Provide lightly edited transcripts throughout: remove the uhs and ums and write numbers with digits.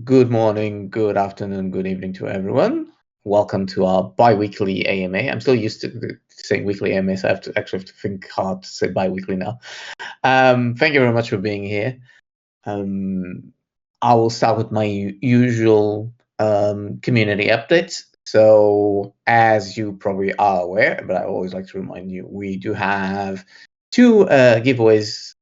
Good morning, good afternoon, good evening to everyone. Welcome to our bi-weekly AMA. I'm still used to saying weekly AMA, so I have to think hard to say bi-weekly now. Thank you very much for being here. I will start with my usual community updates. So, as you probably are aware, but I always like to remind you, we do have two giveaways.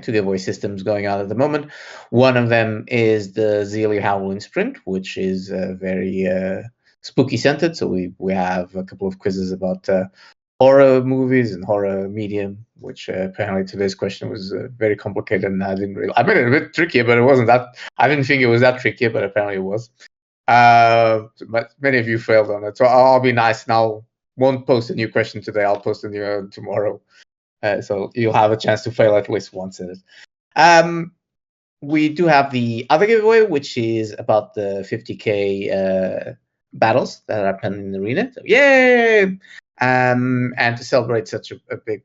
Two giveaway systems going on at the moment. One of them is the Zealy Halloween sprint, which is very spooky centered. So we have a couple of quizzes about horror movies and horror medium, which apparently today's question was very complicated, and I didn't realize. I made it a bit trickier, but it wasn't that. I didn't think it was that tricky, but apparently it was. But many of you failed on it, so I'll be nice now. Won't post a new question today. I'll post a new one tomorrow. So you'll have a chance to fail at least once in it. We do have the other giveaway, which is about the 50k battles that are happening in the arena. So, yay! And to celebrate such a big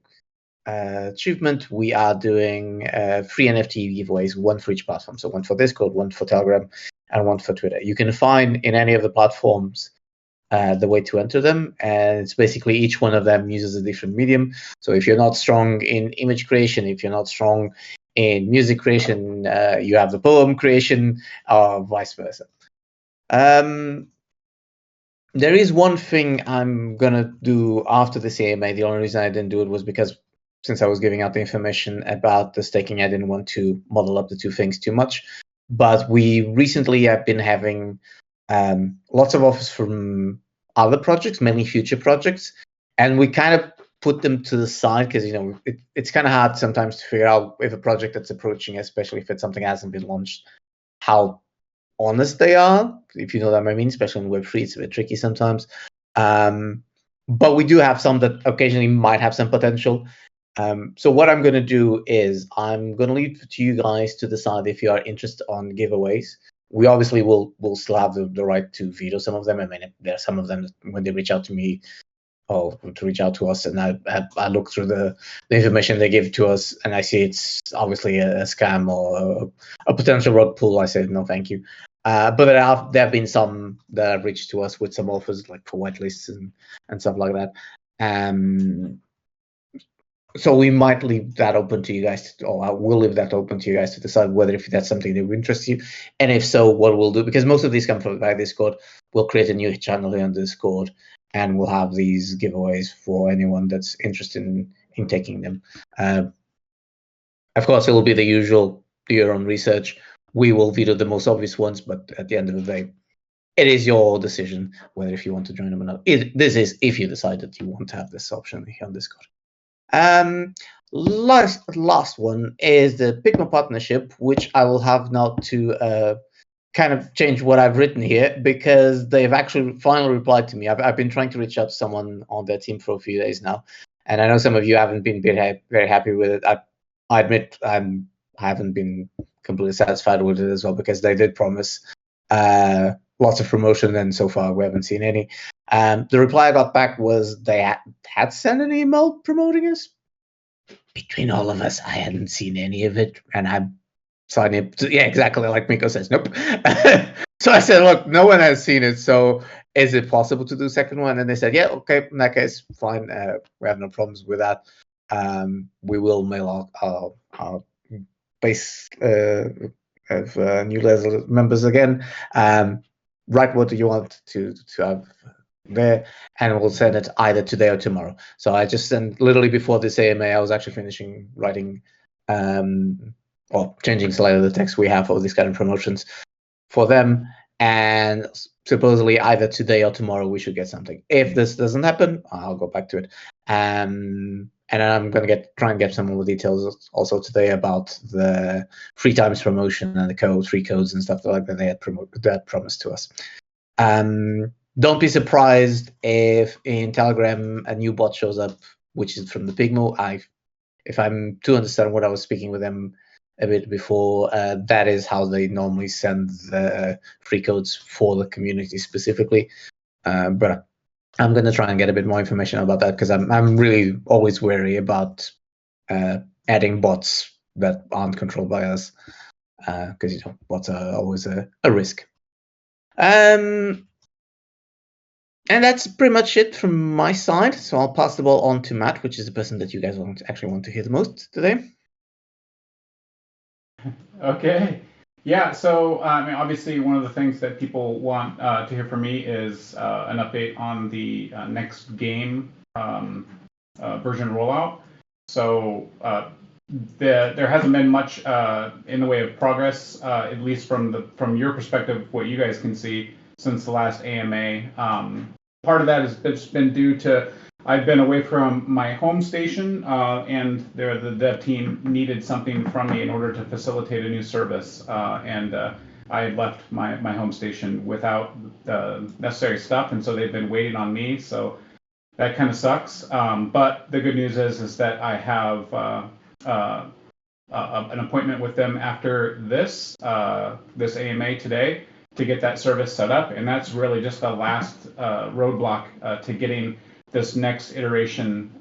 achievement, we are doing 3 NFT giveaways, one for each platform. So one for Discord, one for Telegram, and one for Twitter. You can find in any of the platforms the way to enter them, and it's basically each one of them uses a different medium. So if you're not strong in image creation, if you're not strong in music creation, you have the poem creation, or vice versa. There is one thing I'm gonna do after the AMA. The only reason I didn't do it was because since I was giving out the information about the staking, I didn't want to model up the two things too much. But we recently have been having lots of offers from other projects, mainly future projects, and we kind of put them to the side because it's kind of hard sometimes to figure out if a project that's approaching, especially if it's something that hasn't been launched, how honest they are, if you know what I mean, especially in Web3, it's a bit tricky sometimes. But we do have some that occasionally might have some potential. So what I'm going to do is I'm going to leave it to you guys to decide if you are interested on giveaways. We obviously will still have the right to veto some of them. I mean, there are some of them that when they reach out to me or to reach out to us, and I look through the information they give to us, and I see it's obviously a scam or a potential rug pull. I said no, thank you. But there have been some that have reached to us with some offers, like for whitelists and stuff like that. So we might leave that open to you guys, or I will leave that open to you guys to decide whether if that's something that would interest you, and if so, what we'll do. Because most of these come from by Discord, we'll create a new channel here on Discord, and we'll have these giveaways for anyone that's interested in taking them. Of course, it will be the usual, do your own research. We will veto the most obvious ones, but at the end of the day, it is your decision whether if you want to join them or not. This is if you decide that you want to have this option here on Discord. Last one is the Pigmo partnership, which I will have now to kind of change what I've written here because they've actually finally replied to me. I've been trying to reach out to someone on their team for a few days now, and I know some of you haven't been very happy with it. I admit I haven't been completely satisfied with it as well because they did promise lots of promotion, and so far we haven't seen any. The reply I got back was they had sent an email promoting us. Between all of us, I hadn't seen any of it, and I signed it. Yeah, exactly like Miko says. Nope. So I said, look, no one has seen it. So is it possible to do a second one? And they said, yeah, okay. In that case, fine. We have no problems with that. We will mail our base of newsletter members again. Write what do you want to have there, and we'll send it either today or tomorrow. So I just sent literally before this AMA, I was actually finishing writing or changing slightly the text we have for these kind of promotions for them, and supposedly either today or tomorrow we should get something. If this doesn't happen, I'll go back to it. And I'm gonna try and get some more details also today about the 3 times promotion and the 3 codes and stuff like that they had promised to us. Don't be surprised if in Telegram a new bot shows up, which is from the Pigmo. If I'm to understand what I was speaking with them a bit before, that is how they normally send the free codes for the community specifically. But I'm going to try and get a bit more information about that because I'm really always wary about adding bots that aren't controlled by us. because bots are always a risk. And that's pretty much it from my side. So I'll pass the ball on to Matt, which is the person that you guys actually want to hear the most today. Okay. Yeah, so I mean, obviously, one of the things that people want to hear from me is an update on the next game version rollout. So there hasn't been much in the way of progress, at least from your perspective, what you guys can see since the last AMA. Part of that has been due to I've been away from my home station, and the dev team needed something from me in order to facilitate a new service, and I had left my home station without the necessary stuff, and so they've been waiting on me. So that kind of sucks. But the good news is that I have an appointment with them after this AMA today to get that service set up, and that's really just the last roadblock to getting this next iteration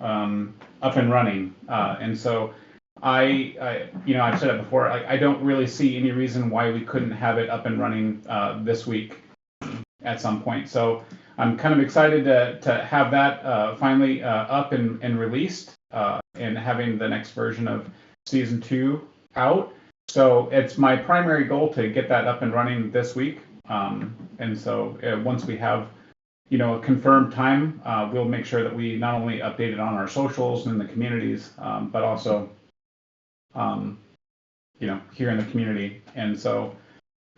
up and running. And so I've said it before, I don't really see any reason why we couldn't have it up and running this week at some point. So I'm kind of excited to have that finally up and released, and having the next version of Season 2 out. So it's my primary goal to get that up and running this week. And so once we have a confirmed time, we'll make sure that we not only update it on our socials and the communities, but also here in the community. And so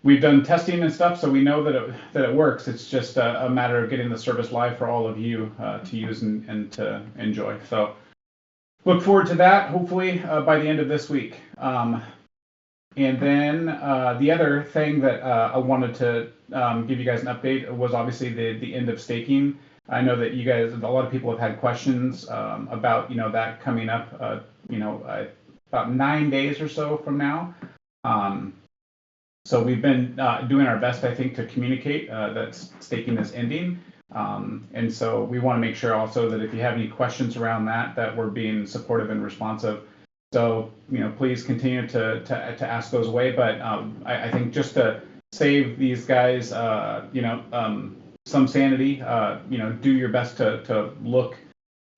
we've done testing and stuff, so we know that it works. It's just a matter of getting the service live for all of you to use and to enjoy. So look forward to that, hopefully by the end of this week. And then the other thing that I wanted to give you guys an update was obviously the end of staking. I know that you guys, a lot of people have had questions about that coming up about 9 days or so from now. So we've been doing our best, I think, to communicate that staking is ending. And so we want to make sure also that if you have any questions around that we're being supportive and responsive. So please continue to ask those away. But I think just to save these guys, some sanity, do your best to look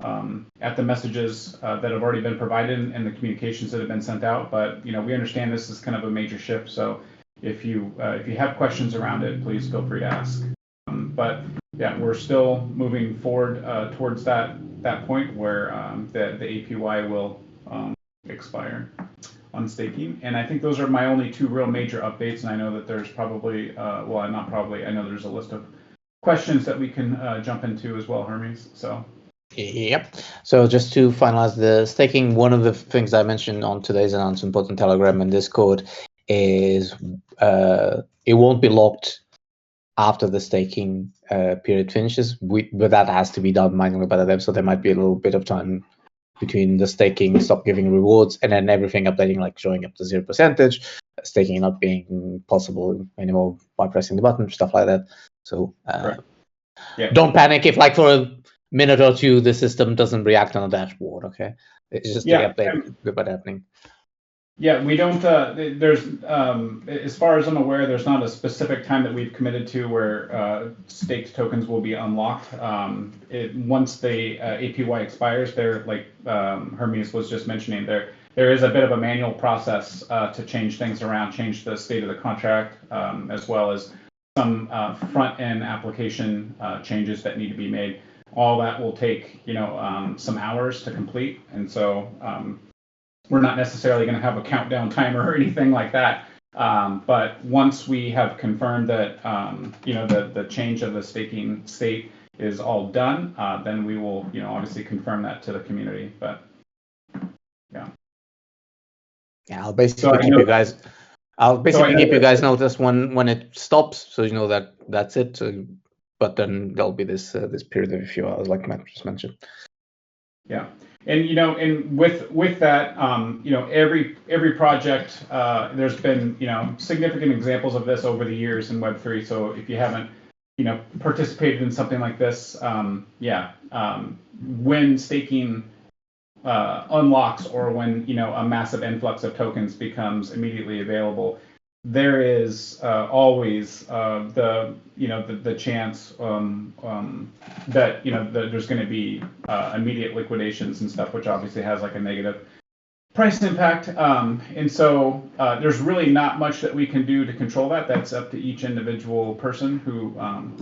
at the messages that have already been provided and the communications that have been sent out. But we understand this is kind of a major shift. So if you have questions around it, please feel free to ask. But yeah, we're still moving forward towards that point where the APY will expire on staking. And I think those are my only two real major updates. And I know that there's probably, not probably, I know there's a list of questions that we can jump into as well, Hermes. So. Yep. So just to finalize the staking, one of the things I mentioned on today's announcement, both on Telegram and Discord, is it won't be locked after the staking period finishes. But that has to be done manually by the dev, so there might be a little bit of time between the staking stop giving rewards and then everything updating, like showing up to 0%, staking not being possible anymore by pressing the button, stuff like that. So Right. Yeah. Don't panic if like for a minute or two the system doesn't react on the dashboard. Okay, it's just the update about happening. Yeah, we don't. There's, as far as I'm aware, there's not a specific time that we've committed to where staked tokens will be unlocked. Once the APY expires, there, like Hermes was just mentioning, there is a bit of a manual process to change things around, change the state of the contract, as well as some front end application changes that need to be made. All that will take some hours to complete, and so. We're not necessarily going to have a countdown timer or anything like that. But once we have confirmed that the change of the staking state is all done, then we will obviously confirm that to the community. But yeah. Yeah, I'll basically keep you guys. I'll basically keep you guys notice when it stops, so you know that that's it. But then there'll be this period of a few hours, like Matt just mentioned. Yeah. And and with that, every project, there's been significant examples of this over the years in Web3. So if you haven't participated in something like this, when staking unlocks or when a massive influx of tokens becomes immediately available, there is always the chance that there's going to be immediate liquidations and stuff, which obviously has like a negative price impact. And so there's really not much that we can do to control that. That's up to each individual person who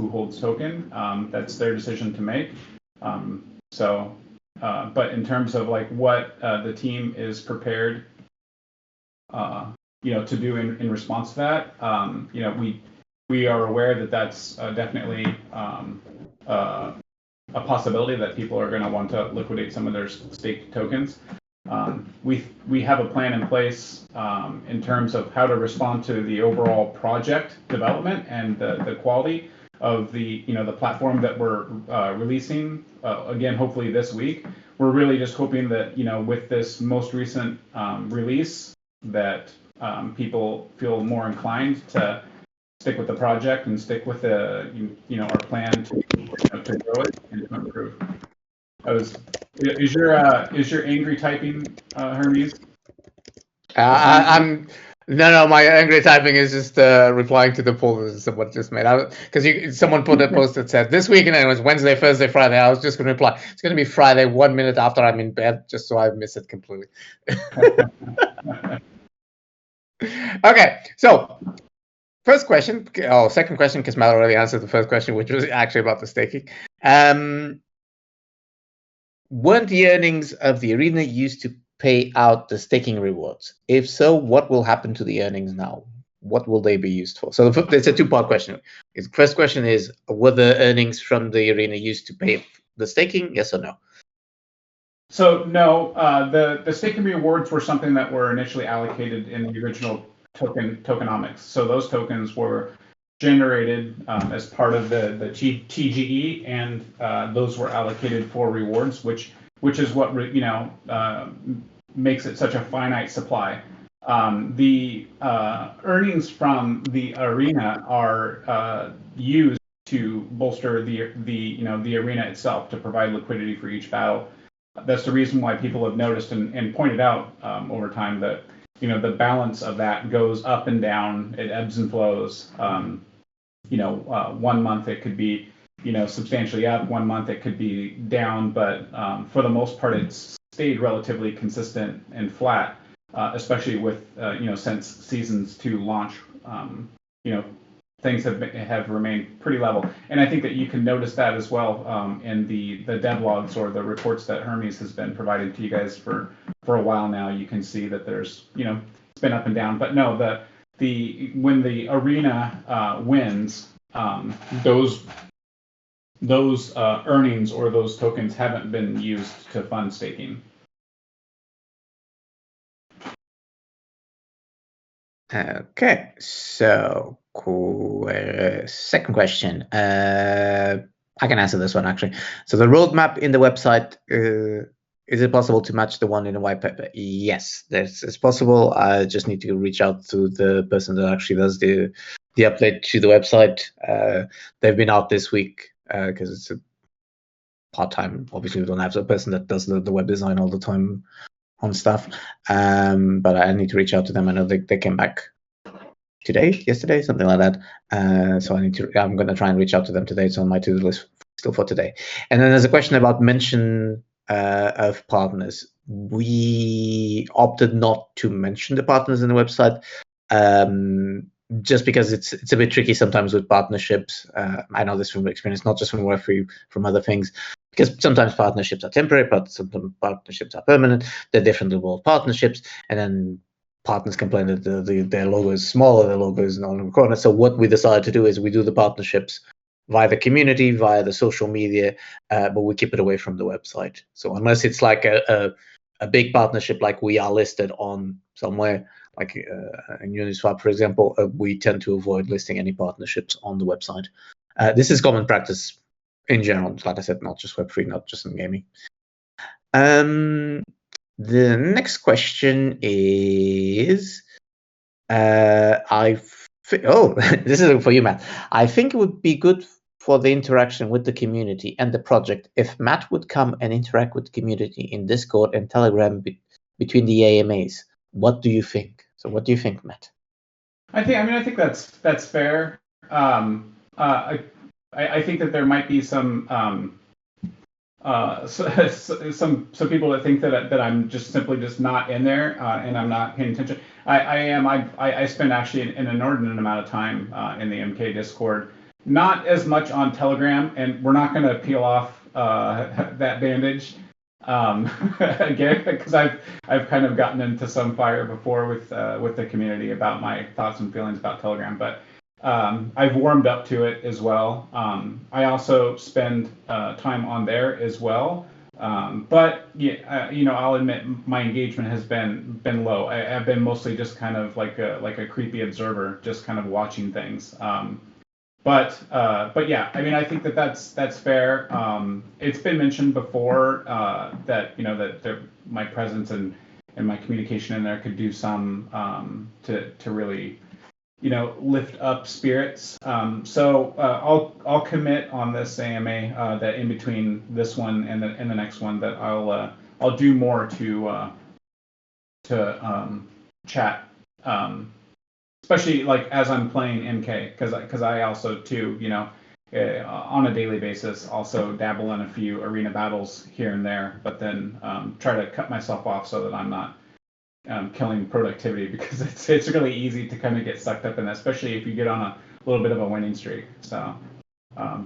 holds token. That's their decision to make. But in terms of like what the team is prepared to do in response to that, we are aware that that's definitely a possibility that people are going to want to liquidate some of their staked tokens. We have a plan in place in terms of how to respond to the overall project development and the quality of the platform that we're releasing again, hopefully this week. We're really just hoping that with this most recent release that people feel more inclined to stick with the project and stick with our plan to grow it and to improve. Is your angry typing, Hermes? I'm no. My angry typing is just replying to the poll that someone just made. Because someone put a post that said this week, and it was Wednesday, Thursday, Friday. I was just going to reply. It's going to be Friday, 1 minute after I'm in bed, just so I miss it completely. Okay, so first question, second question, because Mal already answered the first question, which was actually about the staking. Weren't the earnings of the arena used to pay out the staking rewards? If so, what will happen to the earnings now? What will they be used for? So it's a two-part question. The first question is, were the earnings from the arena used to pay the staking? Yes or no? So no, the staking rewards were something that were initially allocated in the original tokenomics. So those tokens were generated as part of the TGE, and those were allocated for rewards, which is what makes it such a finite supply. The earnings from the arena are used to bolster the arena itself, to provide liquidity for each battle. That's the reason why people have noticed and pointed out over time that the balance of that goes up and down. It ebbs and flows. 1 month it could be substantially up. 1 month it could be down. But for the most part, it's stayed relatively consistent and flat, especially with since Seasons 2 launch. Things have remained pretty level, and I think that you can notice that as well in the devlogs or the reports that Hermes has been providing to you guys for a while now. You can see that there's it's been up and down, but no, when the arena wins, those earnings or those tokens haven't been used to fund staking. Okay, so second question. I can answer this one actually. So the roadmap in the website, is it possible to match the one in the white paper? Yes, it's possible. I just need to reach out to the person that actually does the update to the website. They've been out this week because it's a part-time. Obviously, we don't have the person that does the web design all the time on stuff, but I need to reach out to them. I know they came back yesterday, something like that. So I'm going to try and reach out to them today. It's on my to-do list still for today. And then there's a question about mention of partners. We opted not to mention the partners in the website, just because it's a bit tricky sometimes with partnerships. I know this from experience, not just from Web3, from other things. Because sometimes partnerships are temporary, but sometimes partnerships are permanent. They're different level of partnerships, and then partners complain that their logo is smaller, their logo is not in the corner. So what we decided to do is we do the partnerships via the community, via the social media, but we keep it away from the website. So unless it's like a big partnership, like we are listed on somewhere, like in Uniswap, for example, we tend to avoid listing any partnerships on the website. This is common practice in general, like I said, not just Web3, not just in gaming. The next question is, this is for you, Matt. I think it would be good for the interaction with the community and the project if Matt would come and interact with the community in Discord and Telegram between the AMAs. What do you think? So what do you think, Matt? I think that's fair. I think that there might be some some people that think that I'm just simply just not in there and I'm not paying attention. I am. I spend actually an inordinate amount of time in the MK Discord. Not as much on Telegram, and we're not going to peel off that bandage again because I've kind of gotten into some fire before with the community about my thoughts and feelings about Telegram, but I've warmed up to it as well. I also spend time on there as well. But yeah, I'll admit my engagement has been low. I've been mostly just kind of like a creepy observer, just kind of watching things. But yeah, I mean, I think that that's fair. It's been mentioned before that my presence and my communication in there could do some to really lift up spirits. So I'll commit on this AMA that in between this one and the next one that I'll do more to chat, especially like as I'm playing MK because I also too on a daily basis also dabble in a few arena battles here and there, but then try to cut myself off so that I'm not killing productivity because it's really easy to kind of get sucked up in that, especially if you get on a little bit of a winning streak. So,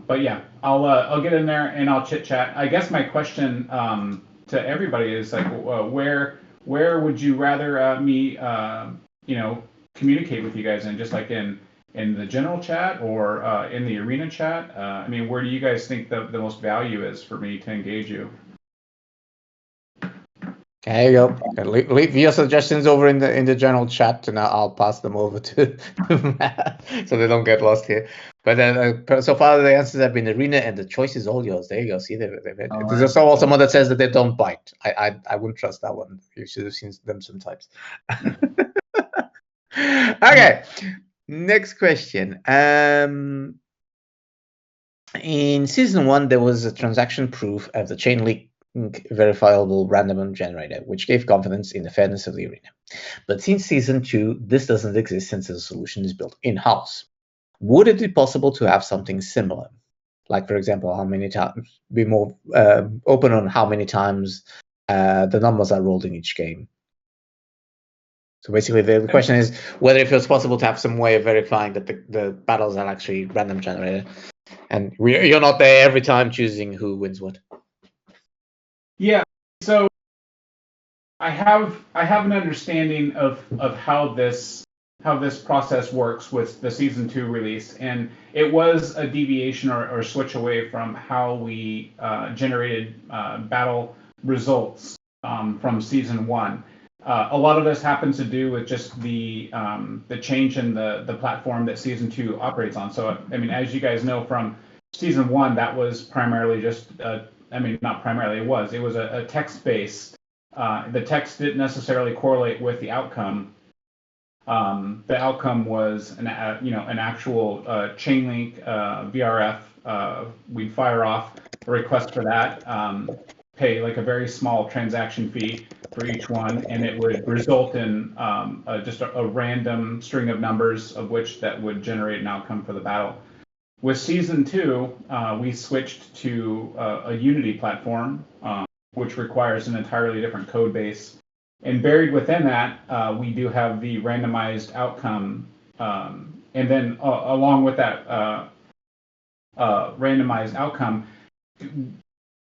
but yeah, I'll get in there and I'll chit chat. I guess my question to everybody is like, where would you rather me communicate with you guys in, just like in the general chat or in the arena chat? I mean, where do you guys think the most value is for me to engage you? There you go. Leave your suggestions over in the general chat, and I'll pass them over to Matt so they don't get lost here. But so far the answers have been arena, and the choice is all yours. There you go. See, there's also someone that says that they don't bite. I wouldn't trust that one. You should have seen them sometimes. Okay, next question. In season 1, there was a transaction proof of the chain link verifiable random generator, which gave confidence in the fairness of the arena. But since season 2, this doesn't exist since the solution is built in-house. Would it be possible to have something similar? Like, for example, how many times, be more open on how many times the numbers are rolled in each game. So basically, the question is whether if it's possible to have some way of verifying that the battles are actually random generated, and you're not there every time choosing who wins what. Yeah, so I have an understanding of how this process works with the season 2 release, and it was a deviation or switch away from how we generated battle results from season 1. A lot of this happens to do with just the change in the platform that season 2 operates on. So I mean, as you guys know from season 1, that was primarily just not primarily, it was a text-based. The text didn't necessarily correlate with the outcome. The outcome was an actual chain link VRF. We'd fire off a request for that, pay like a very small transaction fee for each one, and it would result in just a random string of numbers of which that would generate an outcome for the battle. With season 2, we switched to a Unity platform, which requires an entirely different code base. And buried within that, we do have the randomized outcome. And then along with that randomized outcome,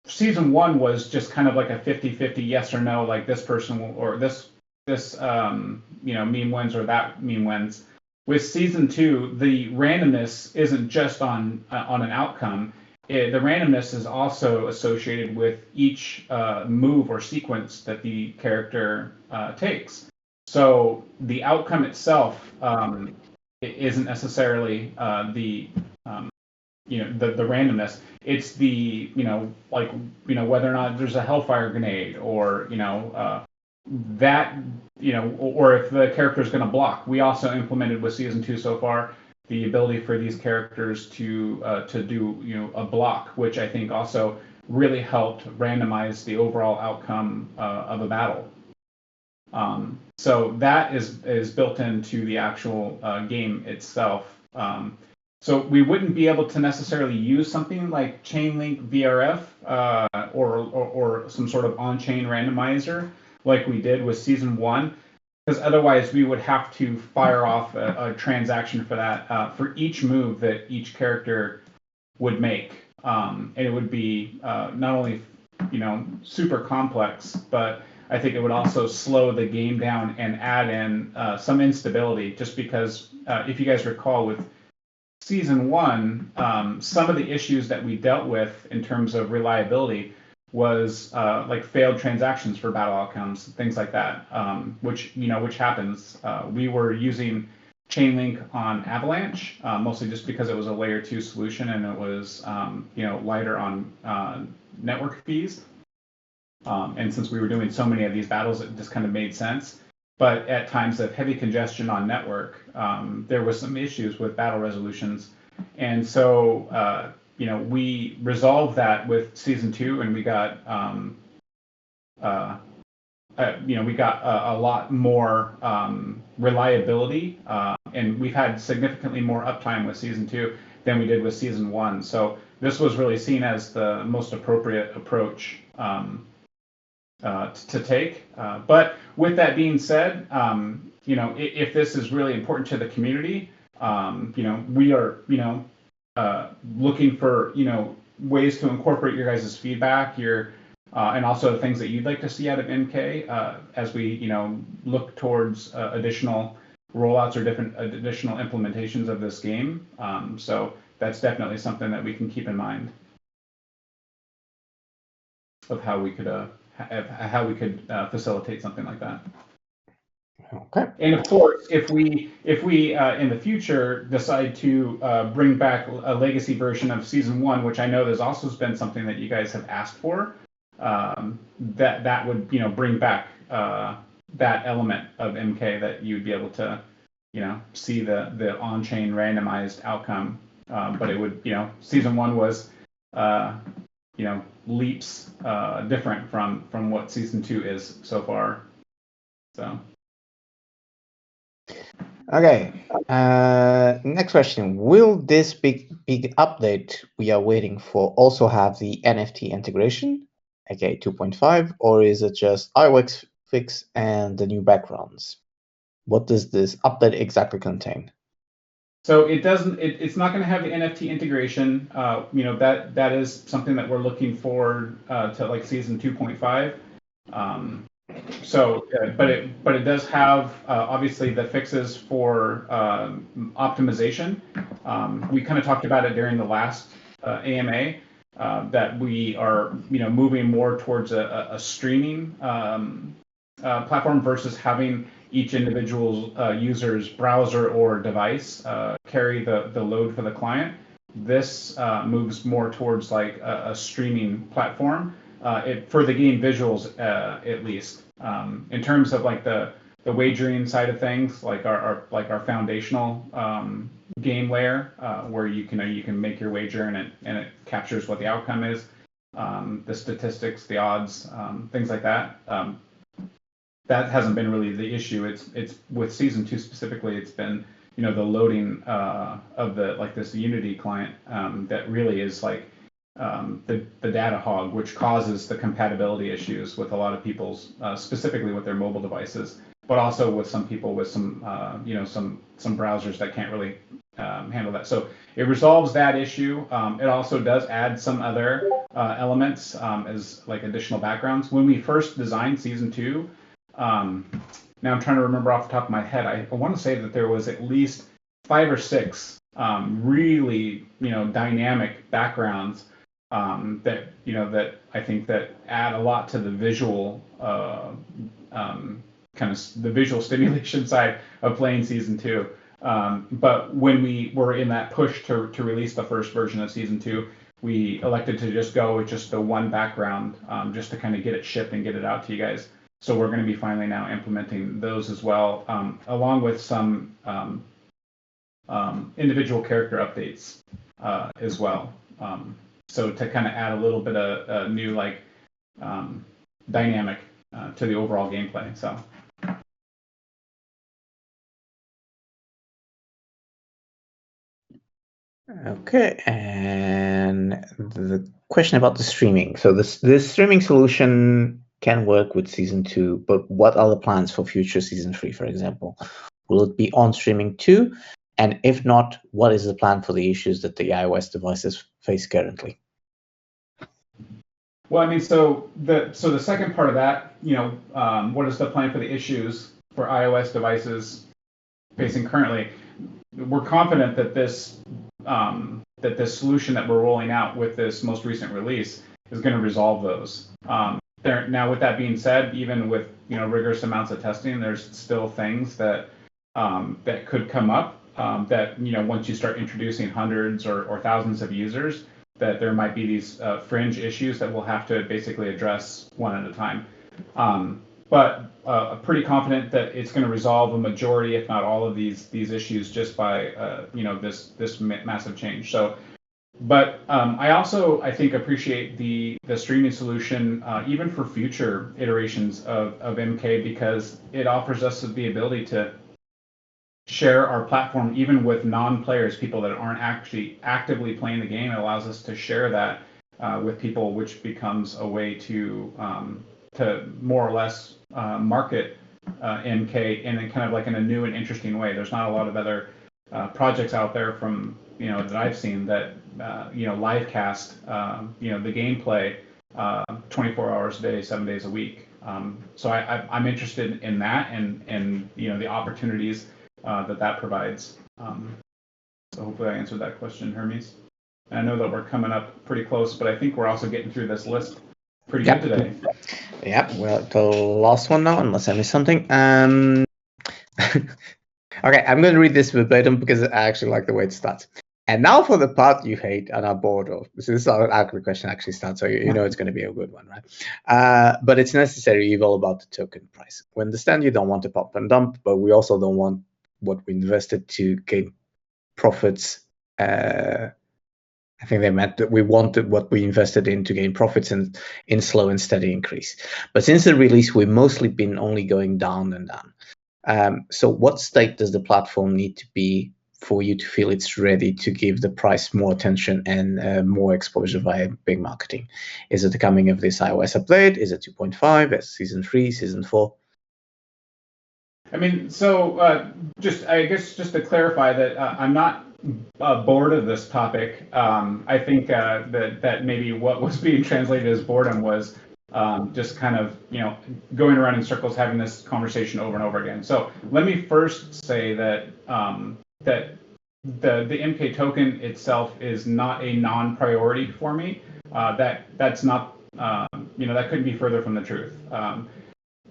season 1 was just kind of like a 50-50 yes or no, like this person or this meme wins or that meme wins. With season 2, the randomness isn't just on an outcome. The randomness is also associated with each move or sequence that the character takes. So the outcome itself isn't necessarily the randomness. It's the whether or not there's a hellfire grenade or or if the character is going to block. We also implemented with season 2 so far the ability for these characters to do a block, which I think also really helped randomize the overall outcome of a battle. So that is built into the actual game itself. So we wouldn't be able to necessarily use something like Chainlink VRF or some sort of on-chain randomizer like we did with Season 1, because otherwise we would have to fire off a transaction for that for each move that each character would make. And it would be not only super complex, but I think it would also slow the game down and add in some instability, just because if you guys recall with Season 1, some of the issues that we dealt with in terms of reliability was like failed transactions for battle outcomes, things like that, which happens. We were using Chainlink on Avalanche, mostly just because it was a layer 2 solution and it was lighter on network fees. And since we were doing so many of these battles, it just kind of made sense. But at times of heavy congestion on network, there was some issues with battle resolutions. And so, we resolved that with Season 2, and we got, we got a lot more reliability, and we've had significantly more uptime with Season 2 than we did with Season 1. So this was really seen as the most appropriate approach to take. But with that being said, if this is really important to the community, we are, looking for, ways to incorporate your guys' feedback, and also the things that you'd like to see out of MK as we, look towards additional rollouts or different additional implementations of this game. So that's definitely something that we can keep in mind of how we could facilitate something like that. Okay. And of course, if we in the future decide to bring back a legacy version of Season 1, which I know there's also been something that you guys have asked for, that would bring back that element of MK that you'd be able to see the on-chain randomized outcome. But it would Season 1 was leaps different from what Season 2 is so far. So. Okay. Next question. Will this big update we are waiting for also have the NFT integration, aka 2.5, or is it just iOS fix and the new backgrounds? What does this update exactly contain? So it doesn't. It's not going to have the NFT integration. That is something that we're looking forward to, like Season 2.5. But it does have obviously the fixes for optimization. We kind of talked about it during the last AMA that we are moving more towards a streaming platform versus having each individual user's browser or device carry the load for the client. This moves more towards like a streaming platform for the game visuals at least. In terms of like the wagering side of things, like our foundational game layer where you can make your wager and it captures what the outcome is, the statistics, the odds, things like that. That hasn't been really the issue. It's with Season 2 specifically. It's been the loading of this Unity client that really is like the data hog, which causes the compatibility issues with a lot of people's, specifically with their mobile devices, but also with some people with some browsers that can't really handle that. So it resolves that issue. It also does add some other elements as like additional backgrounds. When we first designed Season 2, now I'm trying to remember off the top of my head. I want to say that there was at least 5 or 6 really dynamic backgrounds that I think that add a lot to the visual kind of the visual stimulation side of playing Season 2. But when we were in that push to release the first version of Season 2, we elected to just go with just the one background just to kind of get it shipped and get it out to you guys. So we're going to be finally now implementing those as well, along with some individual character updates as well. So to kind of add a little bit of new dynamic to the overall gameplay. So Okay, and the question about the streaming. So this streaming solution can work with season 2, but what are the plans for future season 3, for example? Will it be on streaming too? And if not, what is the plan for the issues that the iOS devices face currently? Well, I mean, so the second part of that, what is the plan for the issues for iOS devices facing currently? We're confident that this solution that we're rolling out with this most recent release is going to resolve those. Now, with that being said, even with rigorous amounts of testing, there's still things that that could come up that once you start introducing hundreds or thousands of users, that there might be these fringe issues that we'll have to basically address one at a time. But pretty confident that it's going to resolve a majority, if not all, of these issues just by this massive change. So, but I think appreciate the streaming solution even for future iterations of MK, because it offers us the ability to share our platform even with non-players, people that aren't actually actively playing the game. It allows us to share that with people, which becomes a way to more or less market MK in kind of like in a new and interesting way. There's not a lot of other projects out there from that I've seen that live cast the gameplay 24 hours a day, 7 days a week. So I'm interested in that and the opportunities that provides. So hopefully I answered that question, Hermes. And I know that we're coming up pretty close, but I think we're also getting through this list pretty good today. Yep, well, the last one now, unless I missed something. Okay, I'm going to read this verbatim because I actually like the way it starts. And now for the part you hate and are bored of. So this is how the question actually starts, so you know it's going to be a good one, right? But it's necessary evil about the token price. We understand you don't want to pump and dump, but we also don't want what we invested to gain profits. I think they meant that we wanted what we invested in to gain profits in slow and steady increase. But since the release, we've mostly been only going down and down. So what state does the platform need to be for you to feel it's ready to give the price more attention and more exposure via big marketing? Is it the coming of this iOS update? Is it 2.5? Season 3? Season 4? I mean, so I guess just to clarify that I'm not bored of this topic. I think that maybe what was being translated as boredom was just kind of going around in circles, having this conversation over and over again. So let me first say that that the MK token itself is not a non-priority for me. That's not that couldn't be further from the truth.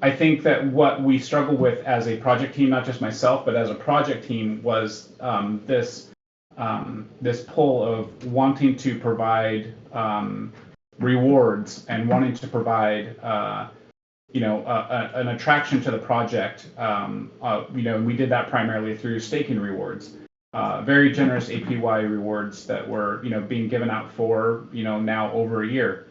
I think that what we struggle with as a project team, not just myself, but as a project team, was this pull of wanting to provide rewards and wanting to provide an attraction to the project. We did that primarily through staking rewards, very generous APY rewards that were being given out for now over a year.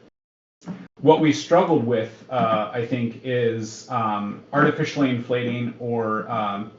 What we struggled with, I think, is artificially inflating or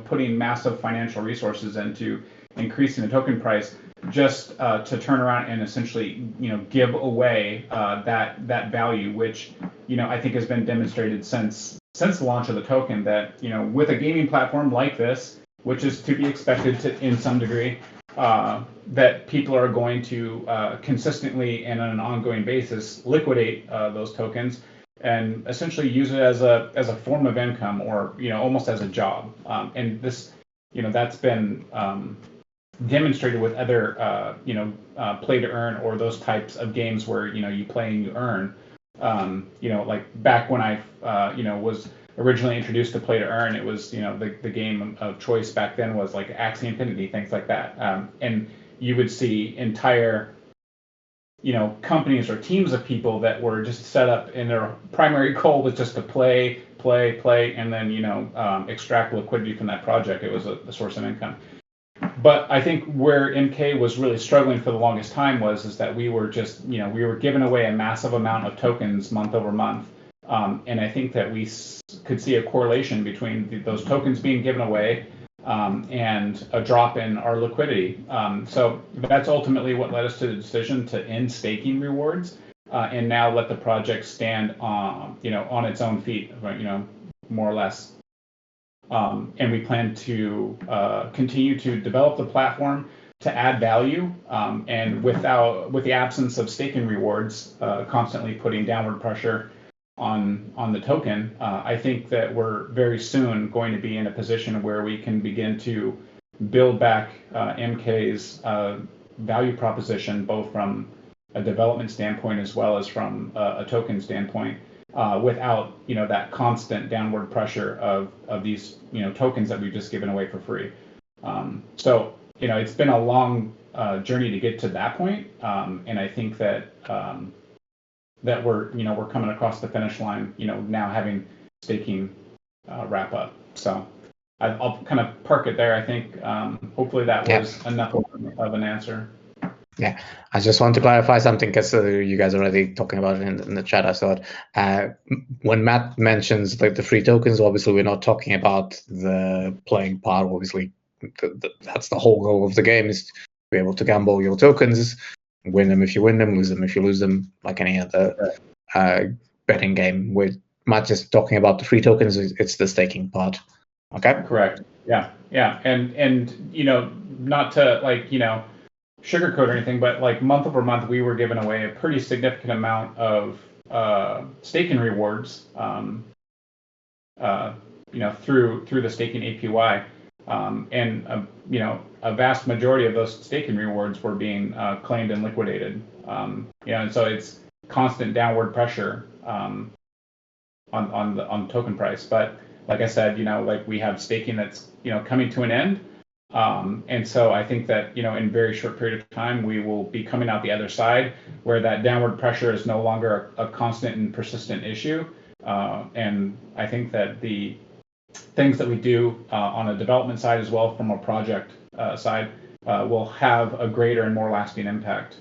putting massive financial resources into increasing the token price just to turn around and essentially give away that value, which I think has been demonstrated since the launch of the token, that with a gaming platform like this, which is to be expected in some degree, that people are going to consistently and on an ongoing basis liquidate those tokens and essentially use it as a form of income, or almost as a job. And this that's been demonstrated with other play to earn, or those types of games where you play and you earn. Like back when I was originally introduced to play to earn, it was the game of choice back then was like Axie Infinity, things like that. And you would see entire companies or teams of people that were just set up, and their primary goal was just to play, and then extract liquidity from that project. It was a source of income. But I think where MK was really struggling for the longest time is that we were just we were giving away a massive amount of tokens month over month. And I think that we could see a correlation between those tokens being given away and a drop in our liquidity. So that's ultimately what led us to the decision to end staking rewards and now let the project stand on, on its own feet, more or less. And we plan to continue to develop the platform to add value, and with the absence of staking rewards constantly putting downward pressure on the token, I think that we're very soon going to be in a position where we can begin to build back MK's value proposition, both from a development standpoint as well as from a token standpoint, without that constant downward pressure of these tokens that we've just given away for free. So it's been a long journey to get to that point, and I think that that we're coming across the finish line, now having staking wrap up. So I'll kind of park it there. I think hopefully that was enough of an answer. Yeah, I just want to clarify something because you guys are already talking about it in the chat. I thought when Matt mentions like the free tokens, obviously we're not talking about the playing part. Obviously, that's the whole goal of the game, is to be able to gamble your tokens, win them if you win them, lose them if you lose them, like any other betting game. We're not just talking about the free tokens; it's the staking part. Okay. Correct. Yeah. And not to sugarcoat or anything, but like month over month, we were giving away a pretty significant amount of staking rewards, through the staking APY, and a vast majority of those staking rewards were being claimed and liquidated. And so it's constant downward pressure on the token price. But like I said, we have staking that's coming to an end. And so I think that, in a very short period of time, we will be coming out the other side where that downward pressure is no longer a constant and persistent issue. And I think that the things that we do on a development side as well from a project side will have a greater and more lasting impact.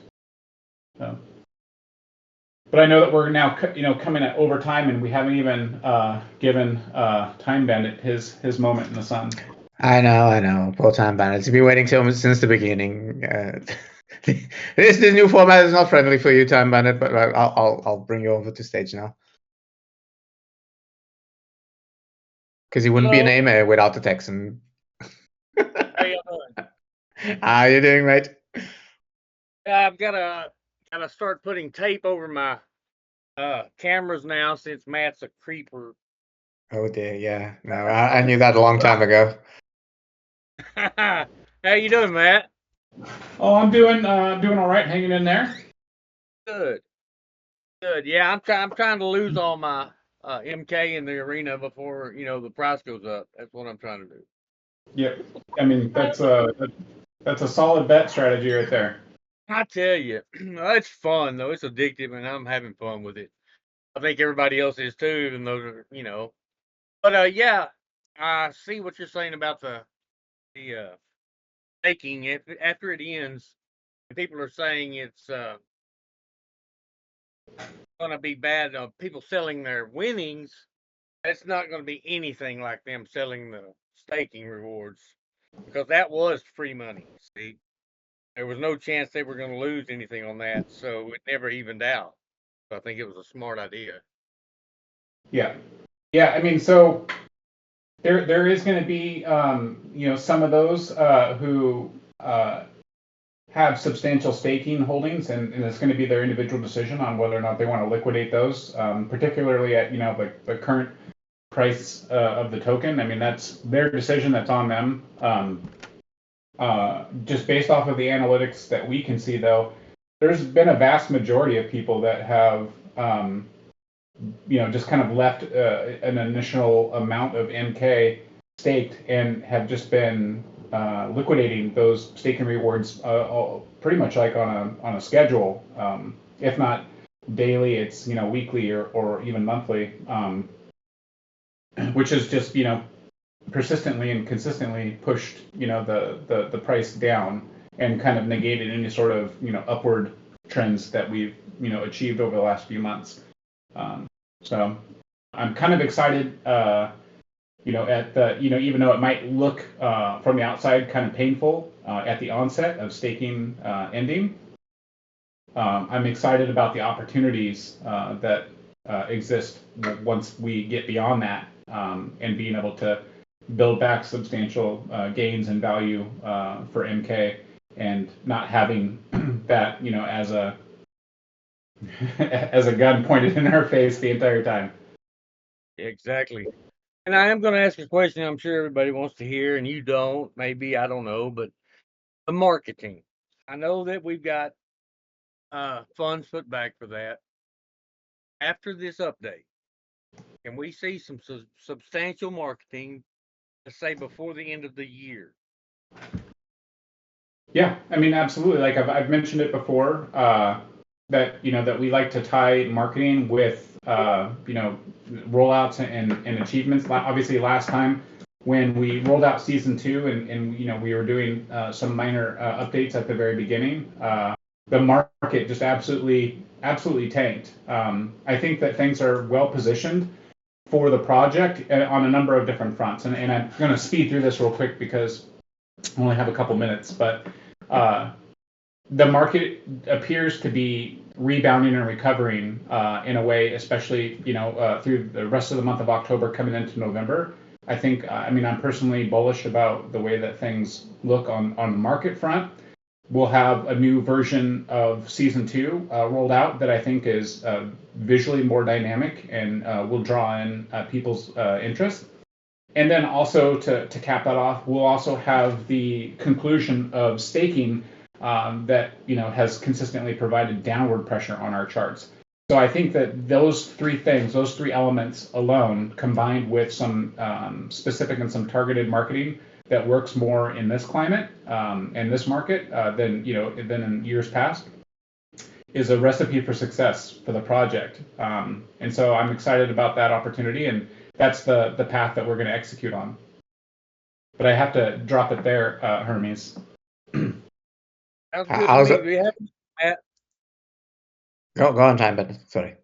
But I know that we're now, coming at overtime, and we haven't even given Time Bandit his moment in the sun. I know. Poor Time Bandit. He's been waiting since the beginning. This new format is not friendly for you, Time Bandit, but I'll bring you over to stage now. Because he wouldn't be an AMA without the Texan. How you doing? How you doing, mate? I've gotta start putting tape over my cameras now since Matt's a creeper. Oh dear, yeah. No, I knew that a long time ago. How you doing, Matt? Oh, I'm doing all right, hanging in there. Good. Yeah, I'm trying to lose all my MK in the arena before the price goes up. That's what I'm trying to do. Yep. I mean, that's a solid bet strategy right there. I tell you, it's fun though. It's addictive, and I'm having fun with it. I think everybody else is too, even though But yeah, I see what you're saying about the staking. After it ends, people are saying it's going to be bad. People selling their winnings. It's not going to be anything like them selling the staking rewards, because that was free money. See, there was no chance they were going to lose anything on that, so it never evened out. So I think it was a smart idea. Yeah. I mean, so there is going to be some of those who have substantial staking holdings, and it's going to be their individual decision on whether or not they want to liquidate those, particularly at the current price of the token. I mean, that's their decision. That's on them. Just based off of the analytics that we can see, though, there's been a vast majority of people that have just kind of left an initial amount of MK staked and have just been liquidating those staking rewards pretty much like on a schedule, if not daily, it's weekly or even monthly, which is just persistently and consistently pushed the price down and kind of negated any sort of upward trends that we've achieved over the last few months. So I'm kind of excited at the, even though it might look from the outside kind of painful at the onset of staking ending, I'm excited about the opportunities that exist once we get beyond that, and being able to build back substantial gains in value for MK, and not having that, as a as a gun pointed in our face the entire time. Exactly. And I am going to ask a question I'm sure everybody wants to hear, and you don't, maybe, I don't know, but the marketing. I know that we've got funds put back for that. After this update, can we see some substantial marketing, let's say before the end of the year? Yeah, I mean, absolutely. Like I've mentioned it before, that that we like to tie marketing with rollouts and achievements. Obviously, last time when we rolled out season 2 and we were doing some minor updates at the very beginning, the market just absolutely tanked. I think that things are well positioned for the project on a number of different fronts, and I'm going to speed through this real quick because I only have a couple minutes, but the market appears to be rebounding and recovering in a way, especially through the rest of the month of October coming into November. I think, I'm personally bullish about the way that things look on the market front. We'll have a new version of season 2 rolled out that I think is visually more dynamic and will draw in people's interest. And then also to cap that off, we'll also have the conclusion of staking that has consistently provided downward pressure on our charts. So I think that those three things, those three elements alone, combined with some specific and some targeted marketing that works more in this climate and this market than in years past, is a recipe for success for the project. And so I'm excited about that opportunity, and that's the path that we're going to execute on. But I have to drop it there, Hermes. Sounds good to me. Do you have Matt? Go on time, but sorry.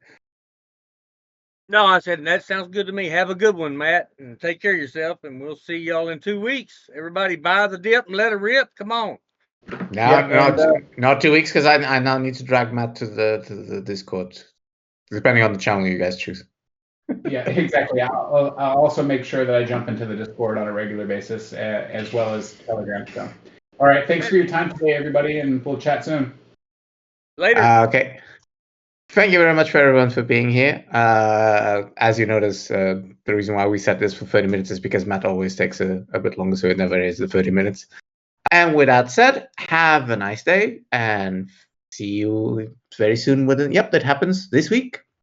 No, I said that sounds good to me. Have a good one, Matt, and take care of yourself. And we'll see y'all in 2 weeks. Everybody, buy the dip and let it rip. Come on. Not 2 weeks, because I now need to drag Matt to the Discord, depending on the channel you guys choose. Yeah, exactly. I'll also make sure that I jump into the Discord on a regular basis, as well as Telegram. So, all right. Thanks for your time today, everybody, and we'll chat soon. Later. Okay. Thank you very much for everyone for being here. As you notice, the reason why we set this for 30 minutes is because Matt always takes a bit longer, so it never is the 30 minutes. And with that said, have a nice day and see you very soon with the update happens this week.